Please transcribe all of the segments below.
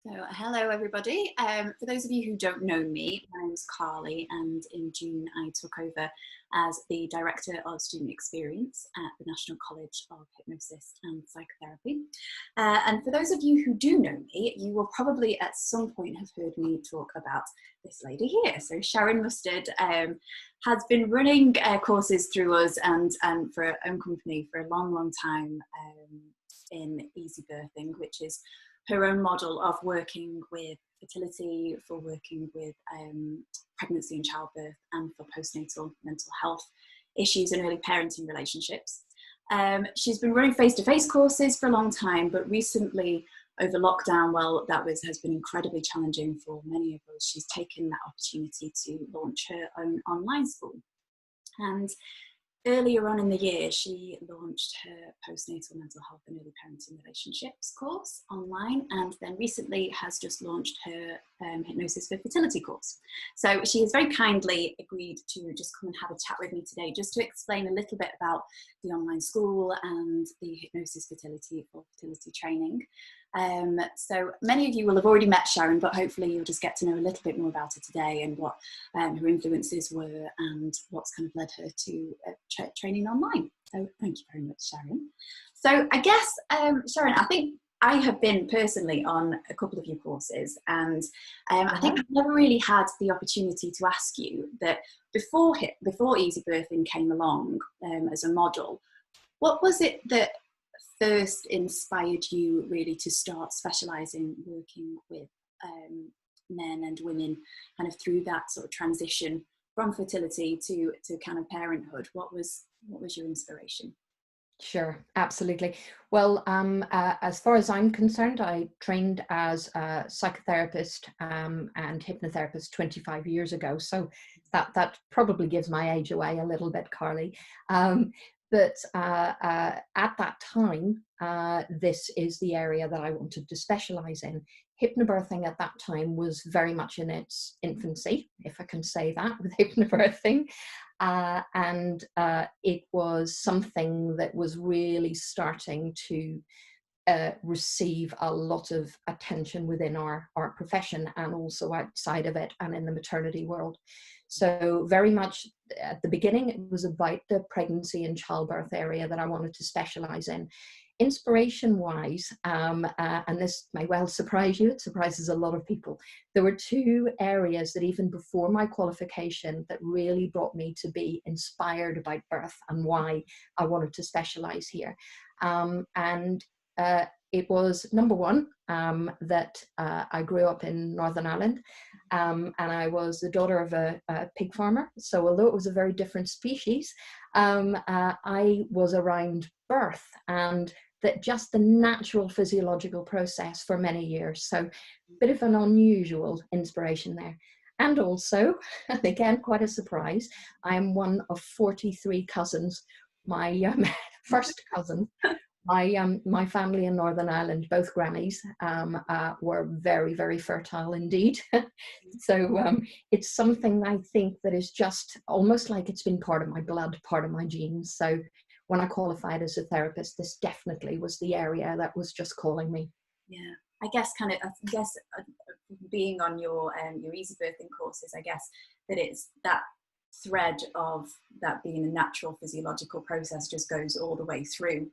So, hello everybody. For those of you who don't know me, my name's Carlie, and in June I took over as the Director of Student Experience at the National College of Hypnosis and Psychotherapy. And for those of you who do know me, you will probably at some point have heard me talk about this lady here. So Sharon Mustard has been running courses through us and for her own company for a long, long time in easibirthing, which is her own model of working with fertility, for working with pregnancy and childbirth, and for postnatal mental health issues and early parenting relationships. She's been running face-to-face courses for a long time, but recently over lockdown, well, has been incredibly challenging for many of us. She's taken that opportunity to launch her own online school. And earlier on in the year, she launched her postnatal mental health and early parenting relationships course online, and then recently has just launched her Hypnosis for Fertility course. So she has very kindly agreed to just come and have a chat with me today, just to explain a little bit about the online school and the Hypnosis Fertility or fertility training. So many of you will have already met Sharon, but hopefully you'll just get to know a little bit more about her today and what her influences were and what's kind of led her to training online. So thank you very much, Sharon. So I guess, Sharon, I think I have been personally on a couple of your courses, and I think I've never really had the opportunity to ask you that before easibirthing came along as a model, what was it that first inspired you really to start specialising working with men and women kind of through that sort of transition from fertility to kind of parenthood? What was your inspiration? Sure, absolutely. Well, as far as I'm concerned, I trained as a psychotherapist and hypnotherapist 25 years ago. So that probably gives my age away a little bit, Carlie. But at that time, this is the area that I wanted to specialize in. Hypnobirthing at that time was very much in its infancy, if I can say that, with hypnobirthing. And it was something that was really starting to receive a lot of attention within our profession and also outside of it and in the maternity world. So very much at the beginning, it was about the pregnancy and childbirth area that I wanted to specialize in. Inspiration-wise, and this may well surprise you, it surprises a lot of people, there were two areas that even before my qualification that really brought me to be inspired about birth and why I wanted to specialize here. It was number one, that I grew up in Northern Ireland, and I was the daughter of a pig farmer. So although it was a very different species, I was around birth and that just the natural physiological process for many years. So a bit of an unusual inspiration there. And also, and again, quite a surprise, I am one of 43 cousins. My first cousin, my family in Northern Ireland, both grannies, were very, very fertile indeed. So it's something I think that is just almost like it's been part of my blood, part of my genes. So when I qualified as a therapist, this definitely was the area that was just calling me. Yeah, I guess being on your easibirthing courses, I guess that it's that thread of that being a natural physiological process just goes all the way through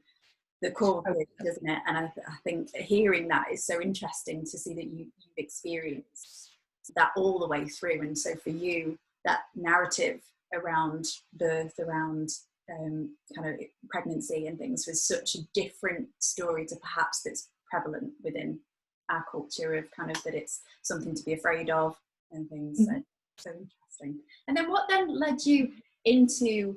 the core, doesn't it? And I think hearing that is so interesting to see that you've experienced that all the way through. And so for you, that narrative around birth, around kind of pregnancy and things was such a different story to perhaps that's prevalent within our culture of kind of that it's something to be afraid of and things. Mm-hmm. So interesting. And then what then led you into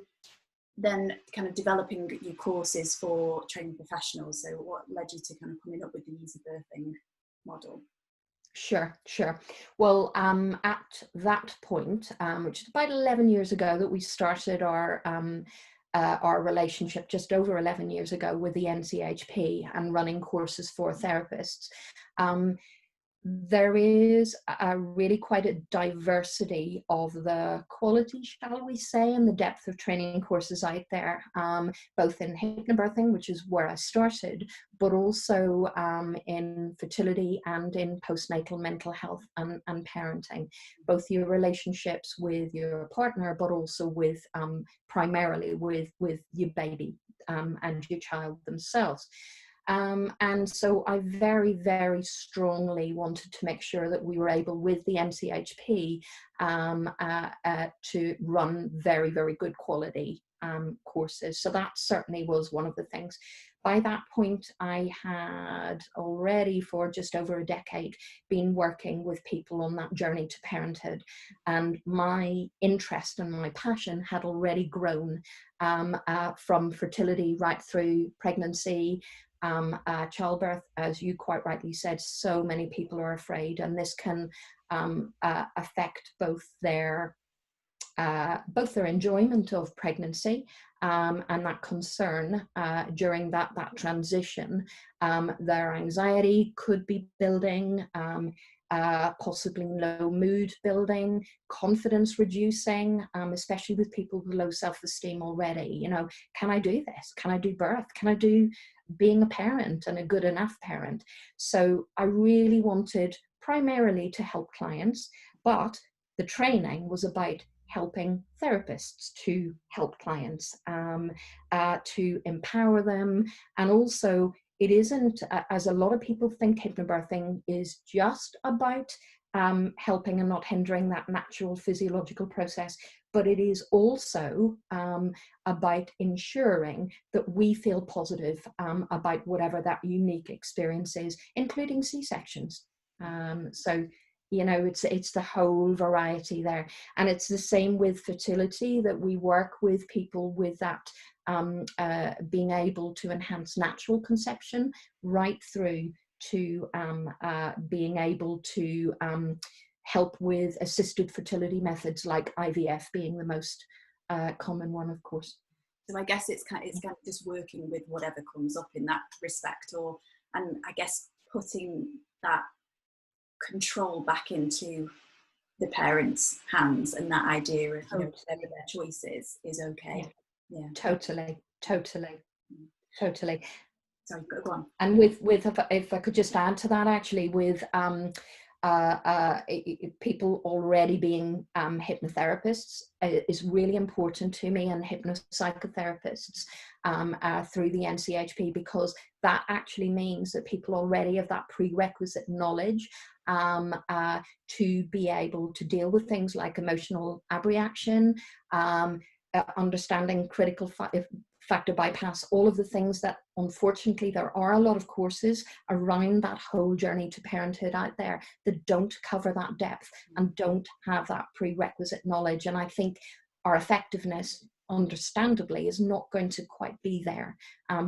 then kind of developing your courses for training professionals? So what led you to kind of coming up with the easibirthing model? Sure. Well, at that point, which is about 11 years ago, that we started our relationship, just over 11 years ago, with the NCHP and running courses for therapists. there is a really quite a diversity of the quality, shall we say, and the depth of training courses out there, both in hypnobirthing, which is where I started, but also in fertility and in postnatal mental health and parenting, both your relationships with your partner, but also with primarily with your baby and your child themselves. And so I very, very strongly wanted to make sure that we were able, with the NCHP, to run very, very good quality courses. So that certainly was one of the things. By that point, I had already, for just over a decade, been working with people on that journey to parenthood. And my interest and my passion had already grown from fertility right through pregnancy, childbirth. As you quite rightly said, so many people are afraid, and this can affect both their enjoyment of pregnancy and that concern during that transition. Their anxiety could be building, possibly low mood building, confidence reducing, especially with people with low self-esteem already. You know, can I do this? Can I do birth? Can I do being a parent and a good enough parent? So I really wanted primarily to help clients, but the training was about helping therapists to help clients, to empower them. And also, it isn't, as a lot of people think, hypnobirthing is just about helping and not hindering that natural physiological process, but it is also about ensuring that we feel positive about whatever that unique experience is, including C-sections. So, you know, it's the whole variety there. And it's the same with fertility, that we work with people with that being able to enhance natural conception right through to being able to help with assisted fertility methods like IVF being the most common one, of course. So I guess it's kind of just working with whatever comes up in that respect, and I guess putting that control back into the parents' hands, and that idea of, you know, whatever their choice is okay. Yeah. Totally. Sorry, go on. And with if I could just add to that, actually, with people already being hypnotherapists is really important to me, and hypnopsychotherapists through the NCHP, because that actually means that people already have that prerequisite knowledge to be able to deal with things like emotional abreaction, understanding critical factor bypass, all of the things that, unfortunately, there are a lot of courses around that whole journey to parenthood out there that don't cover that depth and don't have that prerequisite knowledge. And I think our effectiveness, understandably, is not going to quite be there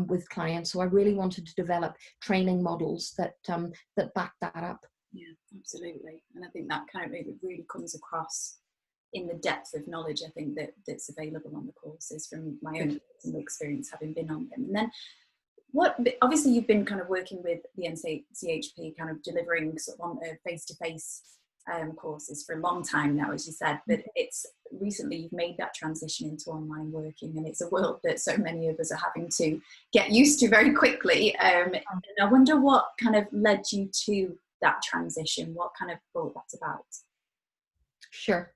with clients. So I really wanted to develop training models that back that up. Yeah, absolutely. And I think that kind of, it really comes across in the depth of knowledge, I think, that's available on the courses, from my own personal experience having been on them. And then obviously you've been kind of working with the NCHP, kind of delivering sort of on face-to-face courses for a long time now, as you said, but it's recently you've made that transition into online working, and it's a world that so many of us are having to get used to very quickly. And I wonder what kind of led you to that transition, what kind of thought that's about? Sure.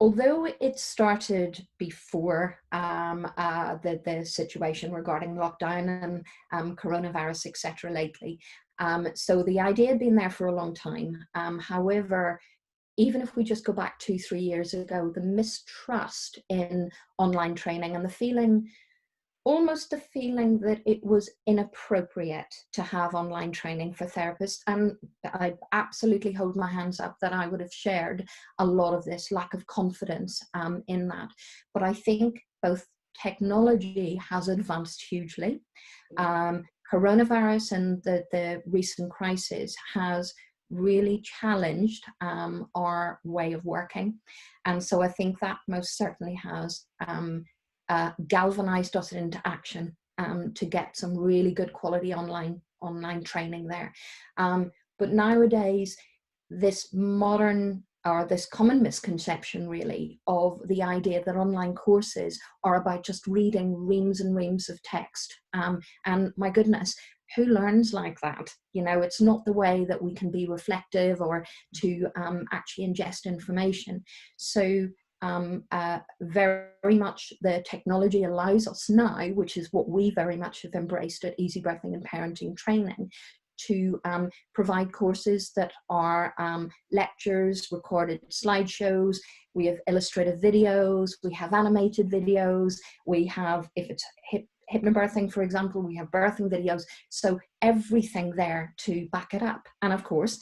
Although it started before the situation regarding lockdown and coronavirus, etc. lately, so the idea had been there for a long time. However, even if we just go back 2-3 years ago, the mistrust in online training and the feeling that it was inappropriate to have online training for therapists. And I absolutely hold my hands up that I would have shared a lot of this lack of confidence in that. But I think both technology has advanced hugely. Coronavirus and the recent crisis has really challenged our way of working. And so I think that most certainly has galvanized us into action to get some really good quality online training there. But nowadays, this modern or this common misconception really of the idea that online courses are about just reading reams and reams of text. And my goodness, who learns like that? You know, it's not the way that we can be reflective or to actually ingest information. So very much the technology allows us now, which is what we very much have embraced at easibirthing and parenting training, to provide courses that are lectures, recorded slideshows, we have illustrative videos, we have animated videos, we have, if it's hypnobirthing, for example, we have birthing videos, so everything there to back it up. And of course,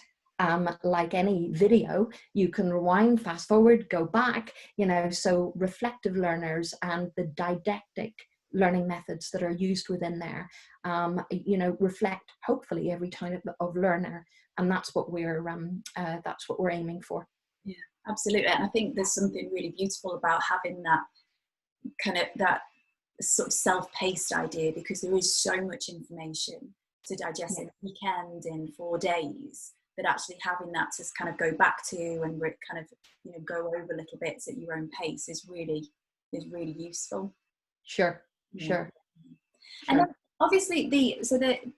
like any video, you can rewind, fast forward, go back, you know, so reflective learners and the didactic learning methods that are used within there, you know, reflect hopefully every type of learner, and that's what we're aiming for. Yeah, absolutely. And I think there's something really beautiful about having that kind of that sort of self-paced idea, because there is so much information to digest in a weekend, in 4 days, that actually having that to kind of go back to and kind of, you know, go over little bits at your own pace is really useful. Sure. Yeah. Sure. And then obviously the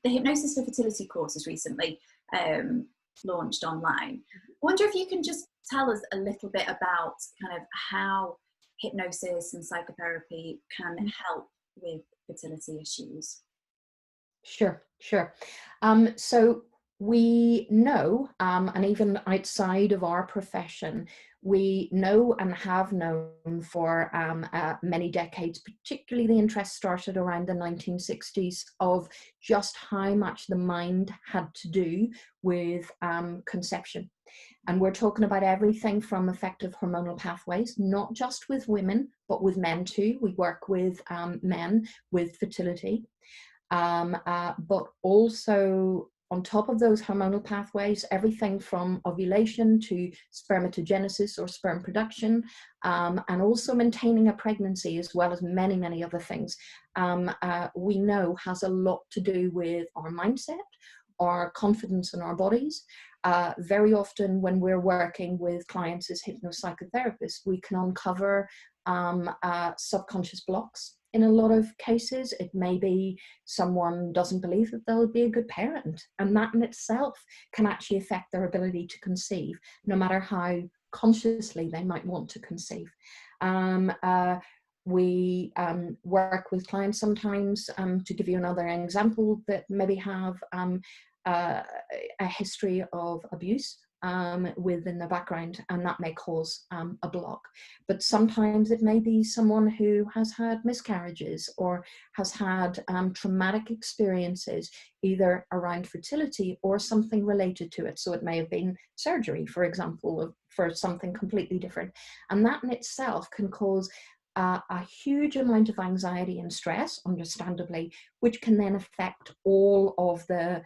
Hypnosis for Fertility course is recently launched online. I wonder if you can just tell us a little bit about kind of how hypnosis and psychotherapy can help with fertility issues. Sure. So we know, and even outside of our profession, we know and have known for many decades, particularly the interest started around the 1960s, of just how much the mind had to do with conception. And we're talking about everything from effective hormonal pathways, not just with women, but with men too. We work with men with fertility, but also on top of those hormonal pathways, everything from ovulation to spermatogenesis or sperm production, and also maintaining a pregnancy, as well as many, many other things, we know has a lot to do with our mindset, our confidence in our bodies. Very often when we're working with clients as hypnopsychotherapists, we can uncover subconscious blocks. In a lot of cases, it may be someone doesn't believe that they'll be a good parent, and that in itself can actually affect their ability to conceive, no matter how consciously they might want to conceive. We work with clients sometimes, to give you another example, that maybe have a history of abuse within the background, and that may cause a block. But sometimes it may be someone who has had miscarriages or has had traumatic experiences, either around fertility or something related to it. So it may have been surgery, for example, for something completely different. And that in itself can cause a huge amount of anxiety and stress, understandably, which can then affect all of the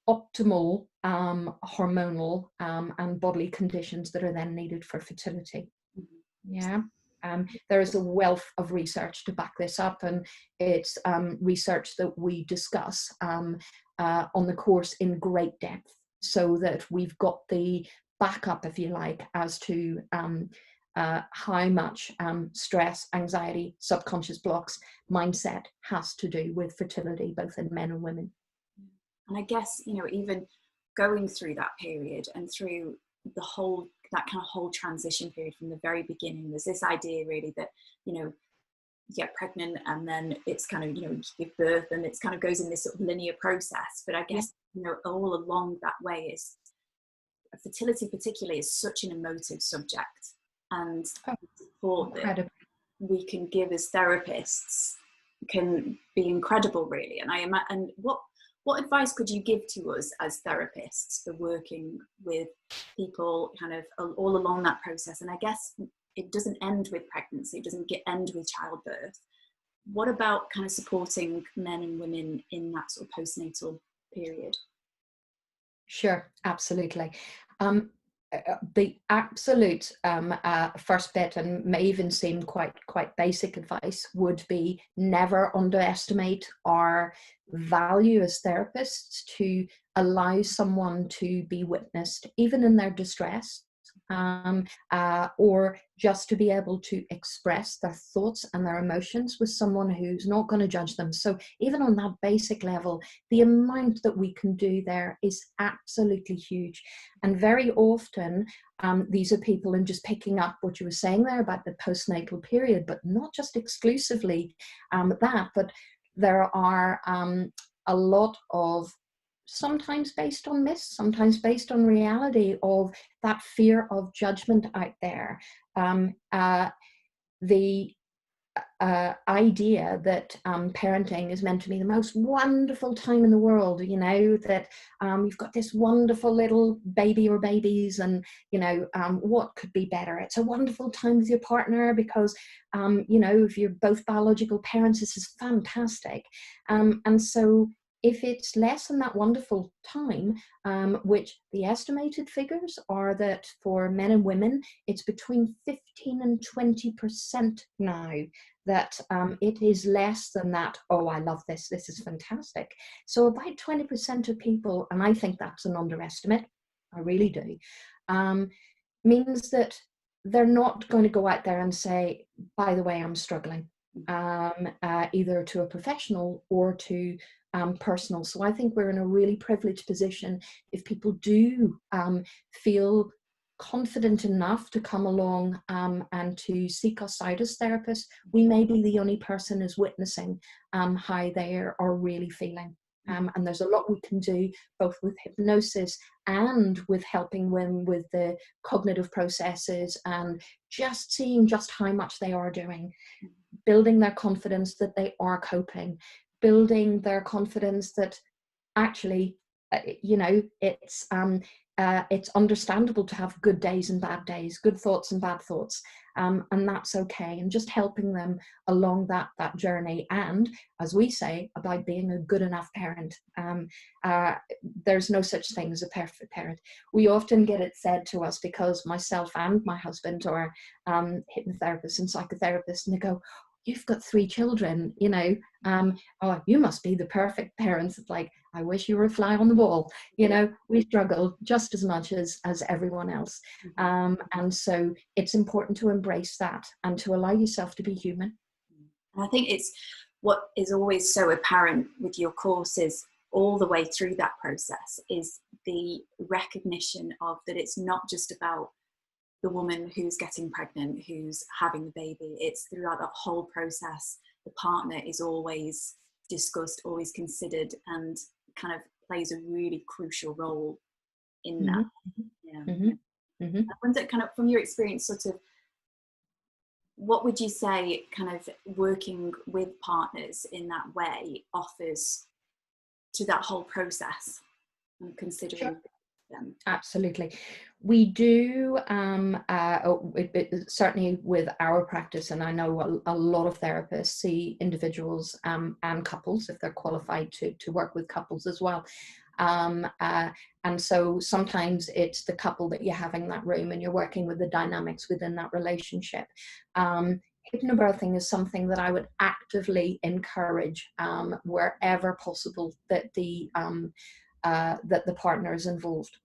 optimal hormonal and bodily conditions that are then needed for fertility. Yeah. There is a wealth of research to back this up, and it's research that we discuss on the course in great depth, so that we've got the backup, if you like, as to how much stress, anxiety, subconscious blocks, mindset has to do with fertility, both in men and women. And I guess, you know, even going through that period and through that kind of whole transition period from the very beginning, there's this idea really that, you know, you get pregnant and then it's kind of, you know, you give birth and it's kind of goes in this sort of linear process. But I guess, you know, all along that way is fertility particularly is such an emotive subject, and support that we can give as therapists can be incredible, really. And what advice could you give to us as therapists for working with people kind of all along that process? And I guess it doesn't end with pregnancy, it doesn't end with childbirth. What about kind of supporting men and women in that sort of postnatal period? Sure, absolutely. The absolute first bit, and may even seem quite basic advice, would be never underestimate our value as therapists to allows someone to be witnessed, even in their distress, or just to be able to express their thoughts and their emotions with someone who's not going to judge them. So even on that basic level, the amount that we can do there is absolutely huge. And very often, these are people, and just picking up what you were saying there about the postnatal period, but not just exclusively that, but there are a lot of, sometimes based on myths, sometimes based on reality, of that fear of judgment out there. The idea that parenting is meant to be the most wonderful time in the world, you know, that you've got this wonderful little baby or babies, and, you know, what could be better? It's a wonderful time with your partner because, you know, if you're both biological parents, this is fantastic. And so if it's less than that wonderful time, which the estimated figures are that for men and women, it's between 15 and 20% now, that it is less than that. Oh, I love this. This is fantastic. So about 20% of people, and I think that's an underestimate, I really do, means that they're not going to go out there and say, by the way, I'm struggling, either to a professional or to personal. So I think we're in a really privileged position if people do feel confident enough to come along and to seek us out as therapists. We may be the only person who's witnessing how they are really feeling. And there's a lot we can do, both with hypnosis and with helping them with the cognitive processes, and just seeing just how much they are doing, building their confidence that they are coping, building their confidence that actually, you know, it's understandable to have good days and bad days, good thoughts and bad thoughts, and that's okay. And just helping them along that journey. And as we say about being a good enough parent, there's no such thing as a perfect parent. We often get it said to us, because myself and my husband are hypnotherapists and psychotherapists, and they go, "You've got 3 children, you know, oh, you must be the perfect parents." It's like, I wish you were a fly on the wall. You know, we struggle just as much as everyone else. And so it's important to embrace that and to allow yourself to be human. And I think it's what is always so apparent with your courses all the way through that process is the recognition of that it's not just about the woman who's getting pregnant, who's having the baby. It's throughout that whole process, the partner is always discussed, always considered, and kind of plays a really crucial role in that. I wonder, kind of from your experience, sort of, what would you say kind of working with partners in that way offers to that whole process, and considering them? Absolutely. We do, certainly with our practice, and I know a lot of therapists see individuals and couples if they're qualified to work with couples as well. And so sometimes it's the couple that you have in that room and you're working with the dynamics within that relationship. Hypnobirthing is something that I would actively encourage wherever possible, that the partner is involved.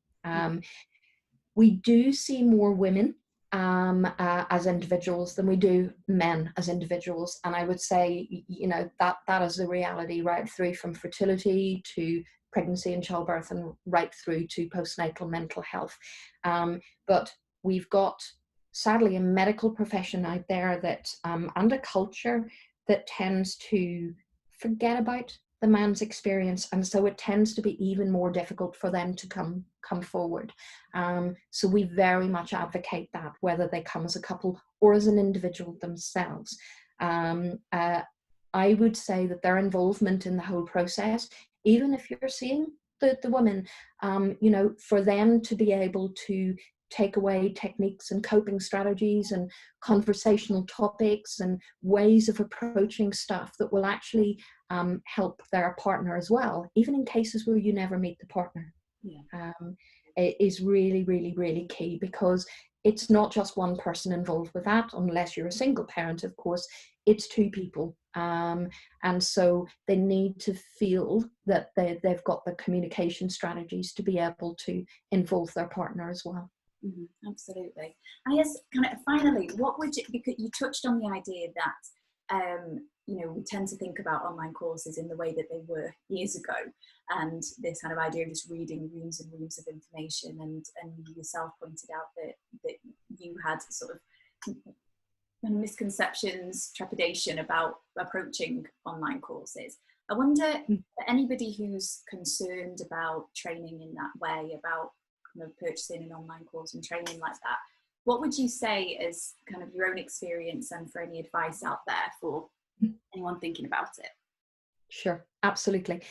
We do see more women as individuals than we do men as individuals, and I would say, you know, that is the reality right through from fertility to pregnancy and childbirth, and right through to postnatal mental health. But we've got, sadly, a medical profession out there that and a culture that tends to forget about the man's experience, and so it tends to be even more difficult for them to come forward. So we very much advocate that, whether they come as a couple or as an individual themselves. I would say that their involvement in the whole process, even if you're seeing the woman, you know, for them to be able to take away techniques and coping strategies and conversational topics and ways of approaching stuff that will actually help their partner as well, even in cases where you never meet the partner, is really, really, really key, because it's not just one person involved with that, unless you're a single parent, of course. It's 2 people And so they need to feel that they've got the communication strategies to be able to involve their partner as well. Absolutely. And I guess kind of finally, what would you, because you touched on the idea that, you know, we tend to think about online courses in the way that they were years ago, and this kind of idea of just reading reams and reams of information, and you yourself pointed out that you had sort of misconceptions, trepidation about approaching online courses. I wonder, for anybody who's concerned about training in that way, about kind of purchasing an online course and training like that, what would you say as kind of your own experience, and for any advice out there for anyone thinking about it? Sure, absolutely.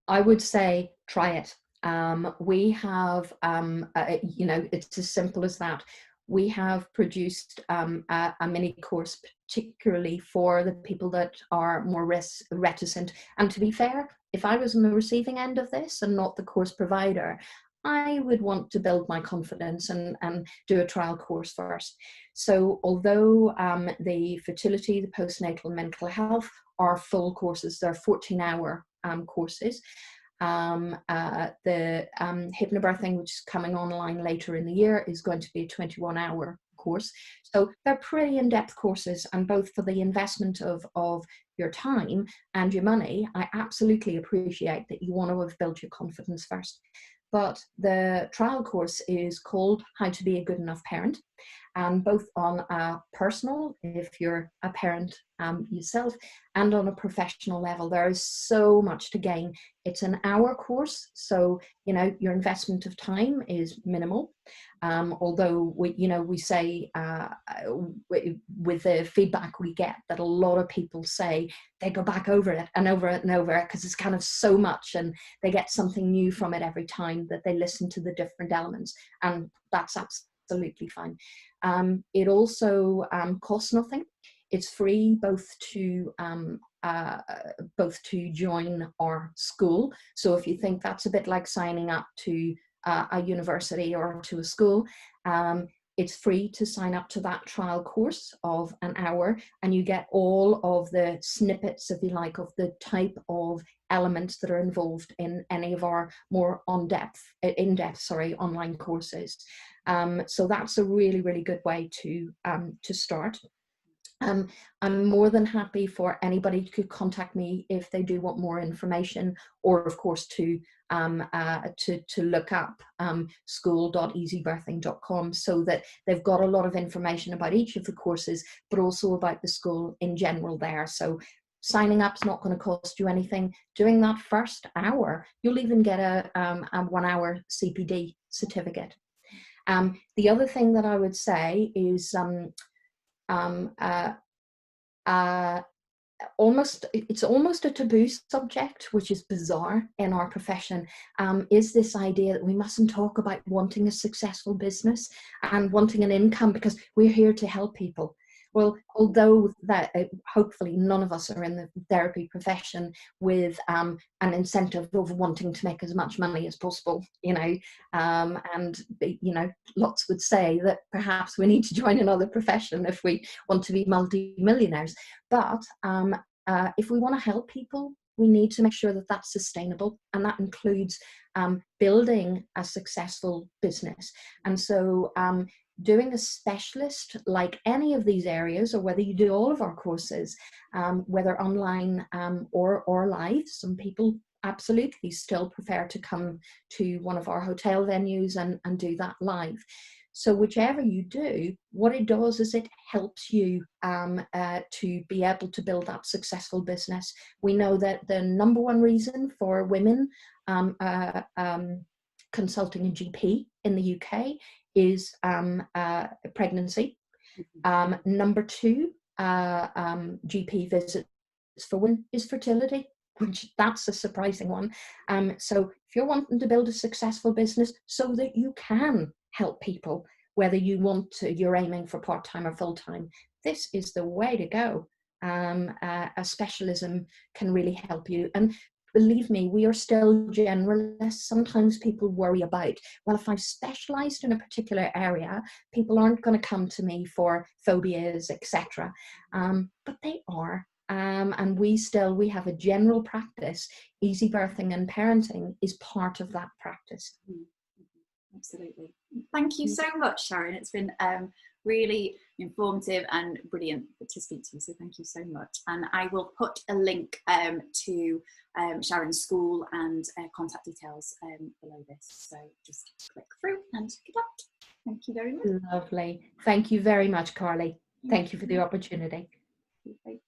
I would say try it. We have, you know, it's as simple as that. We have produced a mini course particularly for the people that are more reticent. And to be fair, if I was on the receiving end of this and not the course provider, I would want to build my confidence and do a trial course first. So although the fertility, the postnatal mental health are full courses, they're 14-hour courses. The Hypnobirthing, which is coming online later in the year, is going to be a 21-hour course. So they're pretty in-depth courses, and both for the investment of your time and your money, I absolutely appreciate that you want to have built your confidence first. But the trial course is called How to Be a Good Enough Parent, and both on a personal, if you're a parent yourself, and on a professional level, there is so much to gain. It's an hour course, so you know your investment of time is minimal. Although we say with the feedback we get that a lot of people say they go back over it and over it and over it because it's kind of so much, and they get something new from it every time that they listen to the different elements, and that's absolutely fine. It also costs nothing. It's free both to join our school. So if you think that's a bit like signing up to a university or to a school, it's free to sign up to that trial course of an hour, and you get all of the snippets, if you like, of the type of elements that are involved in any of our more in-depth online courses. So that's a really, really good way to start. I'm more than happy for anybody to contact me if they do want more information, or of course to look up school.easibirthing.com, so that they've got a lot of information about each of the courses, but also about the school in general there. So signing up is not going to cost you anything. Doing that first hour, you'll even get a 1-hour CPD certificate. The other thing that I would say is it's almost a taboo subject, which is bizarre in our profession, is this idea that we mustn't talk about wanting a successful business and wanting an income because we're here to help people. Well, although that hopefully none of us are in the therapy profession with an incentive of wanting to make as much money as possible, and lots would say that perhaps we need to join another profession if we want to be multi-millionaires. But if we want to help people, we need to make sure that that's sustainable, and that includes building a successful business. And so doing a specialist like any of these areas, or whether you do all of our courses, whether online or live, some people absolutely still prefer to come to one of our hotel venues and do that live. So whichever you do, what it does is it helps you to be able to build that successful business. We know that the number one reason for women consulting a GP in the UK is pregnancy. Number two GP visits for women is fertility, which that's a surprising one. So if you're wanting to build a successful business so that you can help people, whether you're aiming for part-time or full-time, this is the way to go. A specialism can really help you. And believe me, we are still generalists. Sometimes people worry about, well, if I've specialized in a particular area, people aren't going to come to me for phobias, etc. But they are. and we have a general practice. Easy birthing and parenting is part of that practice. Absolutely. Thank you so much, Sharon. It's been really informative and brilliant to speak to you, so thank you so much. And I will put a link to Sharon's school and contact details below this, so just click through and connect. Thank you very much. Lovely. Thank you very much, Carlie. Thank you for the opportunity. Okay.